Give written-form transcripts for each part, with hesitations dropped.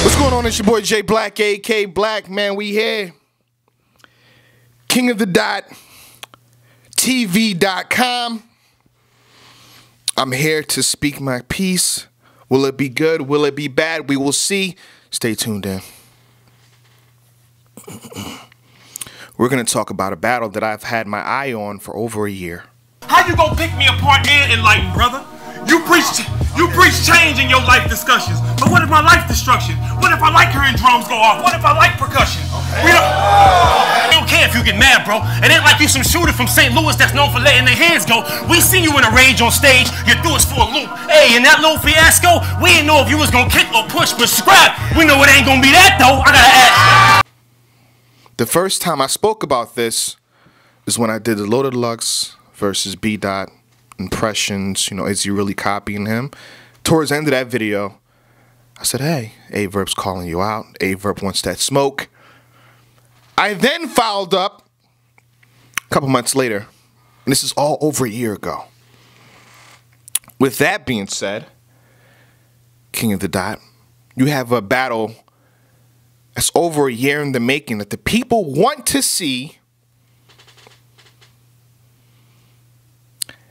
What's going on? It's your boy J Black, AK Black, man. We here. King of the Dot, TV.com. I'm here to speak my piece. Will it be good? Will it be bad? We will see. Stay tuned in. We're going to talk about a battle that I've had my eye on for over a year. How you gonna pick me apart and enlighten, brother? You preach change in your life discussions. But what if my life destruction? What if I like hearing drums go off? What if I like percussion? Okay. We don't care if you get mad, bro. It ain't like you some shooter from St. Louis that's known for letting their hands go. We seen you in a rage on stage. You threw us for a loop. Hey, in that little fiasco, we didn't know if you was gonna kick or push, but scrap. We know it ain't gonna be that, though. I gotta ask. The first time I spoke about this is when I did the Loaded Lux versus B. Dot impressions. You know, is he really copying him? Towards the end of that video, I said, hey, A-Verb's calling you out. A-Verb wants that smoke. I then followed up a couple months later, and this is all over a year ago. With that being said, King of the Dot, you have a battle that's over a year in the making that the people want to see,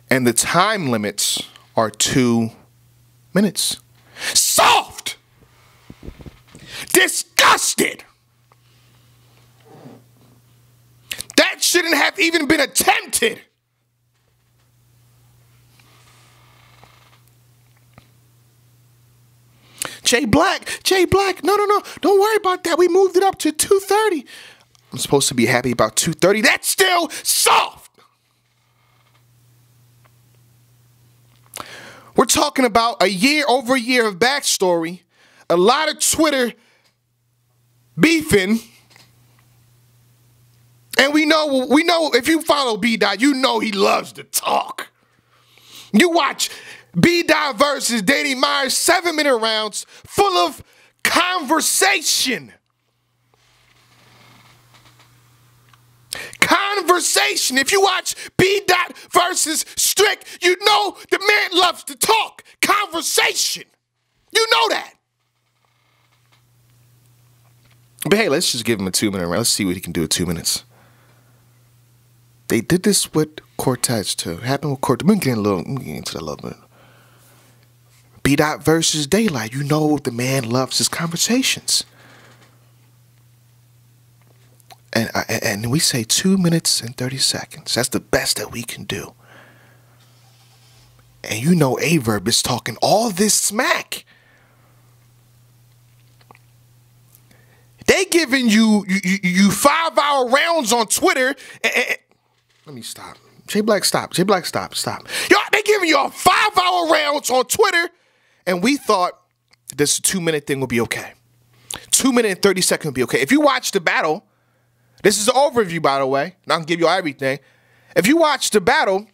and the time limits are 2 minutes. Soft! Disgusted! That shouldn't have even been attempted. J Black, no, don't worry about that. We moved it up to 2:30. I'm supposed to be happy about 2:30. That's still soft. We're talking about over a year of backstory, a lot of Twitter beefing, and we know if you follow B. Dot, you know he loves to talk. You watch B. Dot versus Danny Myers 7-minute rounds full of conversation. Conversation. If you watch B. Dot versus Strick, you know the man loves to talk. Conversation. You know that. But hey, let's just give him a 2-minute round. Let's see what he can do in 2 minutes. They did this with Cortez too. It happened with Cortez. Let me get into that a little bit. B. Dot versus Daylight. You know the man loves his conversations. And we say 2 minutes and 30 seconds. That's the best that we can do. And you know A-Verb is talking all this smack. They giving you 5-hour rounds on Twitter. Let me stop. J Black, stop. J Black, stop. Yo, they giving you 5-hour rounds on Twitter. And we thought this 2-minute thing would be okay. 2 minute and 30 seconds would be okay. If you watch the battle, this is an overview, by the way, and I can give you everything. If you watch the battle,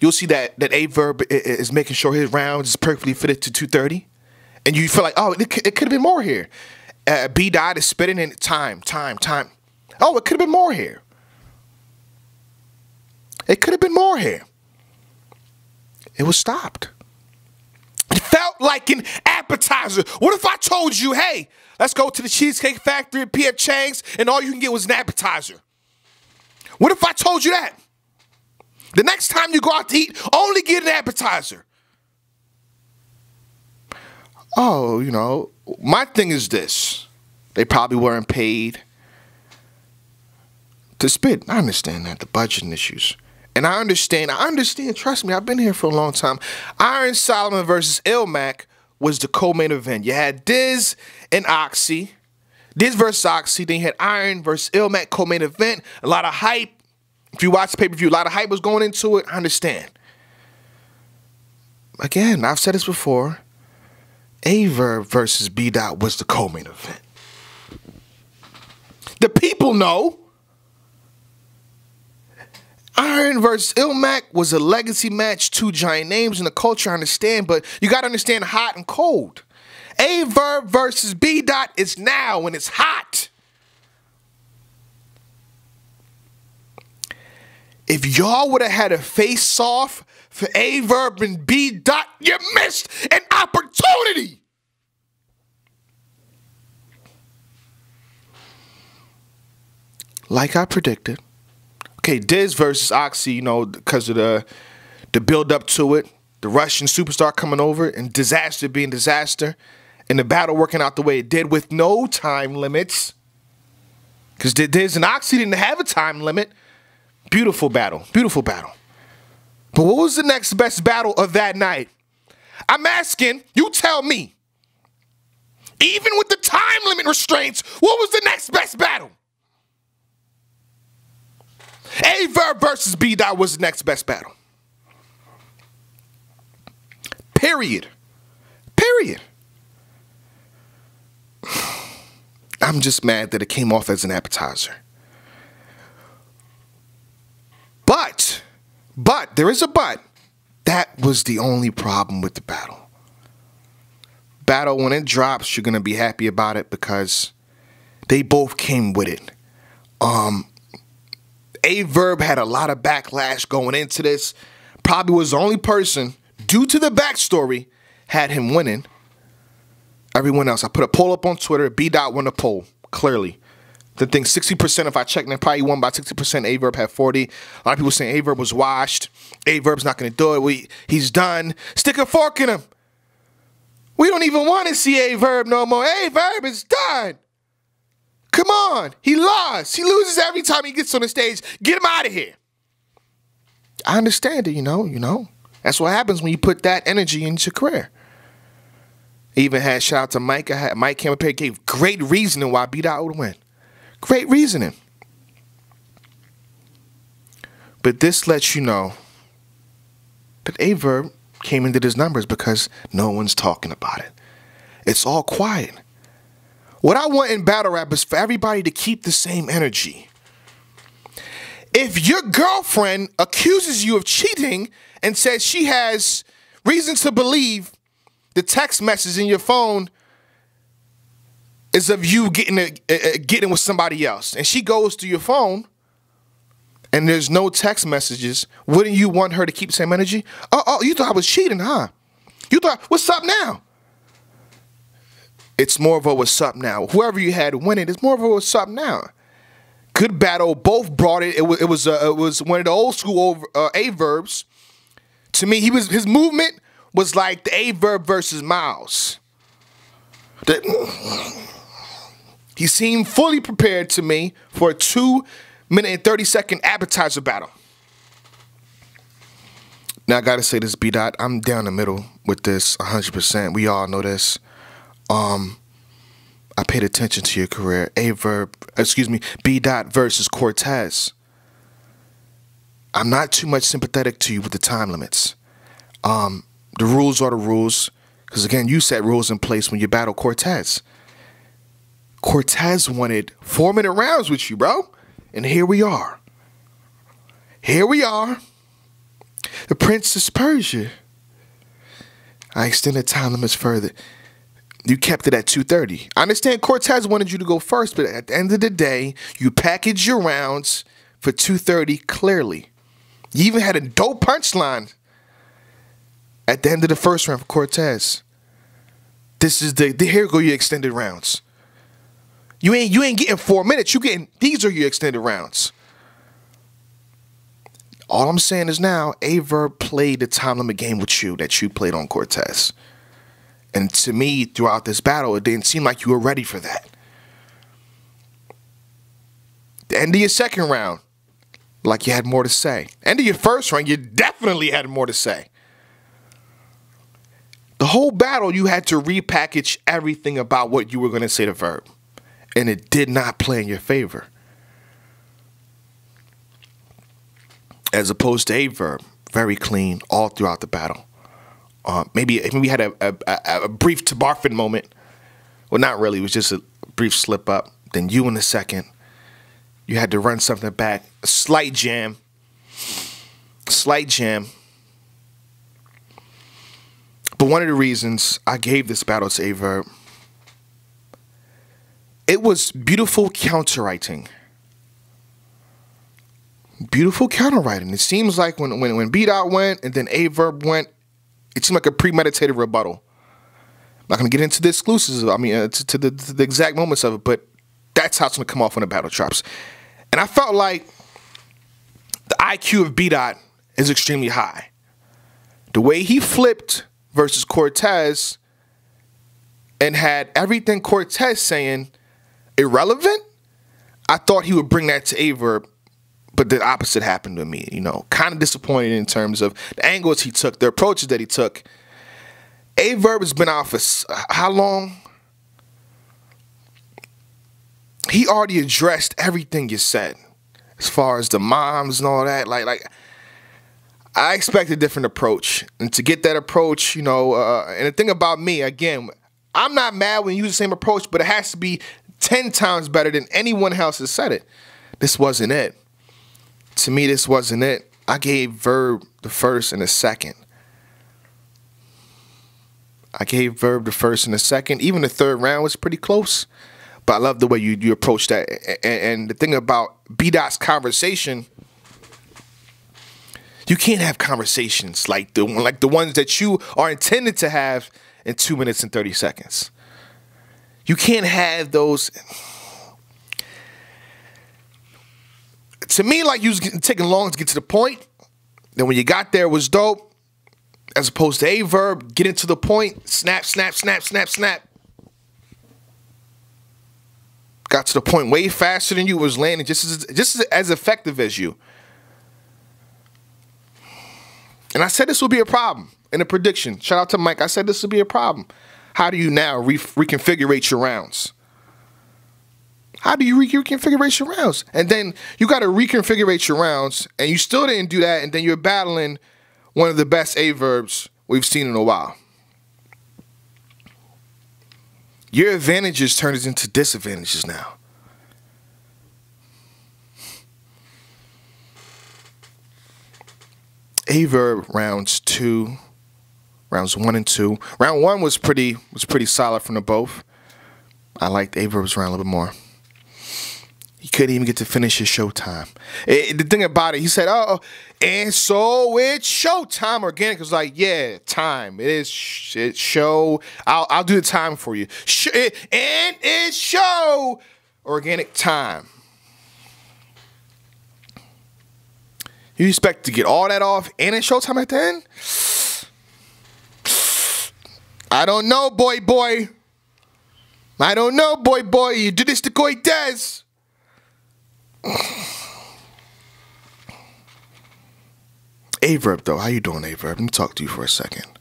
you'll see that A-Verb is making sure his rounds is perfectly fitted to 2:30. And you feel like, oh, it could have been more here. B. Dot is spitting in time. Oh, it could have been more here. It could have been more here. It was stopped. It felt like an appetizer. What if I told you, hey, let's go to the Cheesecake Factory at P.F. Chang's and all you can get was an appetizer? What if I told you that? The next time you go out to eat, only get an appetizer. Oh, you know, my thing is this. They probably weren't paid to spit. I understand that, the budgeting issues. And I understand, trust me, I've been here for a long time. Iron Solomon versus Ilmac was the co-main event. You had Diz and Oxy. Diz versus Oxy. Then you had Iron versus Ilmac co-main event. A lot of hype. If you watch the pay-per-view, a lot of hype was going into it. I understand. Again, I've said this before. A-Verb versus B. Dot was the co-main event. The people know. Iron versus Ilmac was a legacy match, 2 giant names in the culture, I understand, but you got to understand hot and cold. A-Verb versus B. Dot is now when it's hot. If y'all would have had a face-off for A-Verb and B. Dot, you missed an opportunity. like I predicted. Okay, Diz versus Oxy, you know, because of the build up to it, the Russian superstar coming over, and disaster being disaster, and the battle working out the way it did with no time limits. Because Diz and Oxy didn't have a time limit. Beautiful battle. Beautiful battle. But what was the next best battle of that night? I'm asking, you tell me. Even with the time limit restraints, what was the next best battle? A Verb versus B Dot was the next best battle. Period. Period. I'm just mad that it came off as an appetizer. But, there is a but. That was the only problem with the battle. Battle, when it drops, you're going to be happy about it because they both came with it. A Verb had a lot of backlash going into this. Probably was the only person, due to the backstory, had him winning. Everyone else, I put a poll up on Twitter. B Dot won the poll, clearly. The thing, 60%, if I check, then probably won by 60%. A Verb had 40. A lot of people saying A Verb was washed. A Verb's not going to do it. He's done. Stick a fork in him. We don't even want to see A Verb no more. A Verb is done. Come on. He lost. He loses every time he gets on the stage. Get him out of here. I understand it, you know. That's what happens when you put that energy into your career. Even had shout out to Mike. Mike came up here, gave great reasoning why B Dot would win. Great reasoning. But this lets you know that A Verb came into his numbers because no one's talking about it. It's all quiet. What I want in battle rap is for everybody to keep the same energy. If your girlfriend accuses you of cheating and says she has reason to believe the text message in your phone is of you getting with somebody else, and she goes to your phone and there's no text messages, wouldn't you want her to keep the same energy? Oh, you thought I was cheating, huh? You thought, what's up now? It's more of a what's up now. Whoever you had winning, it's more of a what's up now. Good battle. Both brought it. It was one of the old school A Verbs. To me, his movement was like the A Verb versus Miles. He seemed fully prepared to me for a 2-minute and 30-second appetizer battle. Now I gotta say this, B Dot. I'm down the middle with this 100%. We all know this. I paid attention to your career. B Dot versus Cortez. I'm not too much sympathetic to you with the time limits. The rules are the rules. Because again, you set rules in place when you battle Cortez. Cortez wanted 4-minute rounds with you, bro. And here we are. Here we are. The Princess Persia. I extended time limits further. You kept it at 2:30. I understand Cortez wanted you to go first, but at the end of the day, you packaged your rounds for 2:30 clearly. You even had a dope punchline at the end of the first round for Cortez. This is here go your extended rounds. You ain't getting 4 minutes. These are your extended rounds. All I'm saying is now, A Verb played the time limit game with you that you played on Cortez. And to me, throughout this battle, it didn't seem like you were ready for that. The end of your second round, like you had more to say. End of your first round, you definitely had more to say. The whole battle, you had to repackage everything about what you were going to say to Verb. And it did not play in your favor. As opposed to A Verb, very clean all throughout the battle. Maybe we had a brief Tabarfin moment. Well, not really. It was just a brief slip up. Then you in the second, you had to run something back. A slight jam. Slight jam. But one of the reasons I gave this battle to A Verb, it was beautiful counterwriting. Beautiful counterwriting. It seems like when B Dot went and then A Verb went, it seemed like a premeditated rebuttal. I'm not going to get into the exclusives, to the exact moments of it, but that's how it's going to come off when the battle drops. And I felt like the IQ of B-Dot is extremely high. The way he flipped versus Cortez and had everything Cortez saying irrelevant, I thought he would bring that to Averb, but the opposite happened to me, you know. Kind of disappointed in terms of the angles he took, the approaches that he took. Averb has been out for how long? He already addressed everything you said as far as the moms and all that. Like I expect a different approach. And to get that approach, you know, and the thing about me, again, I'm not mad when you use the same approach, but it has to be 10 times better than anyone else has said it. This wasn't it. To me, this wasn't it. I gave Verb the first and the second. I gave Verb the first and the second. Even the third round was pretty close. But I love the way you approach that. And the thing about B-Dot's conversation, you can't have conversations like the ones that you are intended to have in 2 minutes and 30 seconds. You can't have those. To me, like you was taking long to get to the point. Then when you got there, it was dope. As opposed to Averb, getting to the point, snap, snap, snap, snap, snap. Got to the point way faster than you, was landing just as effective as you. And I said this would be a problem in a prediction. Shout out to Mike. I said this would be a problem. How do you now reconfigure your rounds? How do you reconfigure your rounds? And then you got to reconfigure your rounds, and you still didn't do that, and then you're battling one of the best Averbs we've seen in a while. Your advantages turned into disadvantages now. Averb rounds 1 and 2. Round 1 was pretty solid from the both. I liked Averb's round a little bit more. He couldn't even get to finish his showtime. The thing about it, he said, "Oh, and so it's showtime." Organic was like, "Yeah, time. It is show. I'll do the time for you. And it's show. Organic time." You expect to get all that off and it's showtime at the end? I don't know, boy. I don't know, boy. You do this to Cortez. Averb, though, how you doing, Averb? Let me talk to you for a second.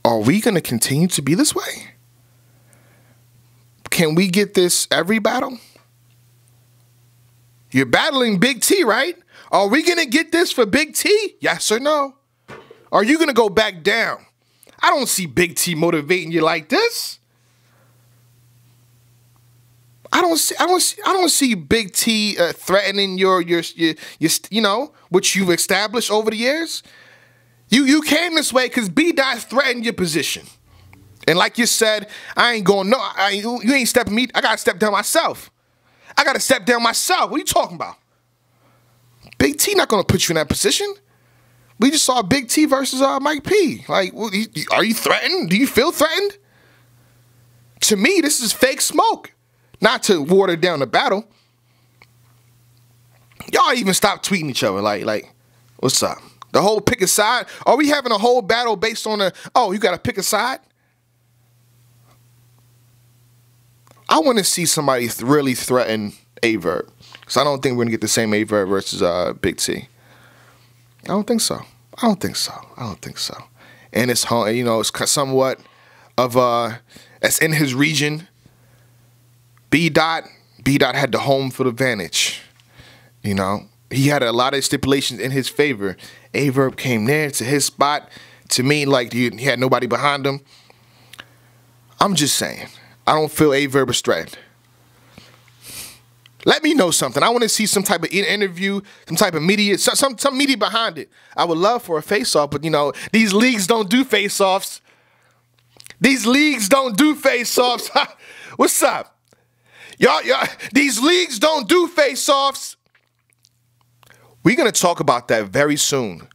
Are we going to continue to be this way? Can we get this every battle? You're battling Big T, right? Are we going to get this for Big T? Yes or no? Are you going to go back down? I don't see Big T motivating you like this. I don't see Big T threatening your you know, what you've established over the years. You came this way because B-Dot threatened your position, and like you said, I ain't going no. You ain't stepping me. I gotta step down myself. What are you talking about? Big T not gonna put you in that position. We just saw Big T versus Mike P. Like, are you threatened? Do you feel threatened? To me, this is fake smoke. Not to water down the battle. Y'all even stop tweeting each other. Like, what's up? The whole pick a side? Are we having a whole battle based on you got to pick a side? I want to see somebody really threaten Averb. Because I don't think we're going to get the same Averb versus Big T. I don't think so. And it's, you know, it's somewhat of that's in his region. B-Dot had the home field advantage. You know, he had a lot of stipulations in his favor. Averb came there to his spot. To me, like, he had nobody behind him. I'm just saying, I don't feel Averb is threatened. Let me know something. I want to see some type of interview, some type of media, some media behind it. I would love for a face-off, but, you know, these leagues don't do face-offs. What's up? Y'all, these leagues don't do face-offs. We're going to talk about that very soon.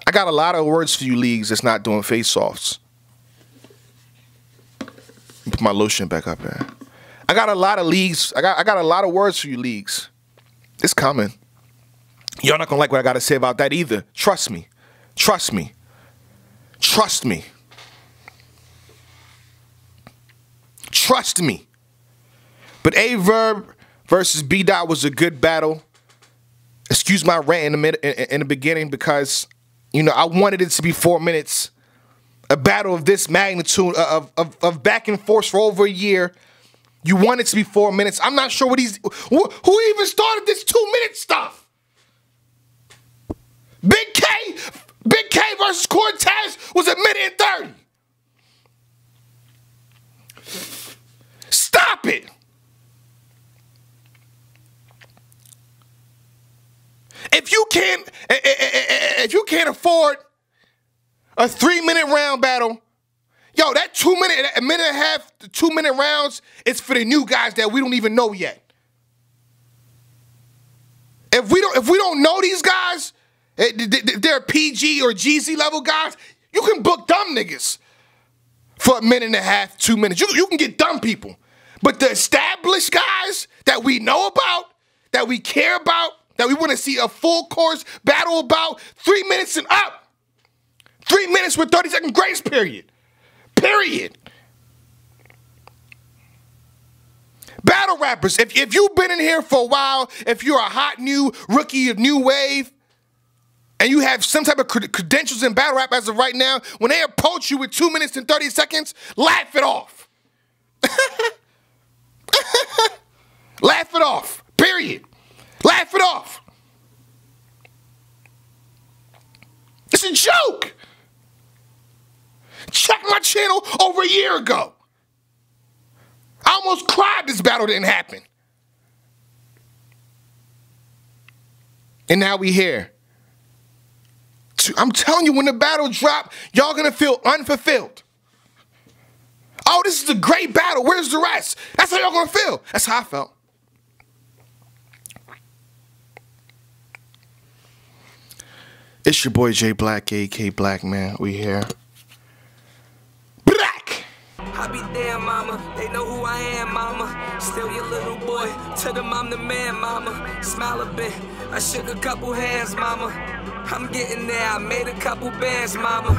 I got a lot of words for you leagues that's not doing face-offs. Put my lotion back up here. I got a lot of leagues. I got a lot of words for you leagues. It's coming. Y'all not gonna like what I gotta say about that either. Trust me. Trust me. Trust me. Trust me. But A Verb versus B Dot was a good battle. Excuse my rant in the beginning because, you know, I wanted it to be 4 minutes. A battle of this magnitude, of back and forth for over a year. You want it to be 4 minutes. I'm not sure who even started this 2-minute stuff. Big K versus Cortez was a minute and 30. Stop it. If you can't afford a 3-minute round battle, yo, that a minute and a half, 2-minute rounds is for the new guys that we don't even know yet. If we don't know these guys, they're PG or GZ level guys, you can book dumb niggas for a minute and a half, 2 minutes. You can get dumb people. But the established guys that we know about, that we care about, that we want to see a full course battle about, 3 minutes and up. 3 minutes with 30-second grace period. Period. Battle rappers, if you've been in here for a while, if you're a hot new rookie of new wave, and you have some type of credentials in battle rap as of right now, when they approach you with 2 minutes and 30 seconds, laugh it off. Laugh it off. Period. Laugh it off. It's a joke. Check my channel over a year ago. I almost cried this battle didn't happen. And now we here. I'm telling you, when the battle drop, y'all gonna feel unfulfilled. Oh, this is a great battle. Where's the rest? That's how y'all gonna feel. That's how I felt. It's your boy J Black, AK Black, man. We here. Black! I be damn, mama. They know who I am, mama. Still your little boy. To them, I'm the man, mama. Smile a bit. I shook a couple hands, mama. I'm getting there. I made a couple bands, mama.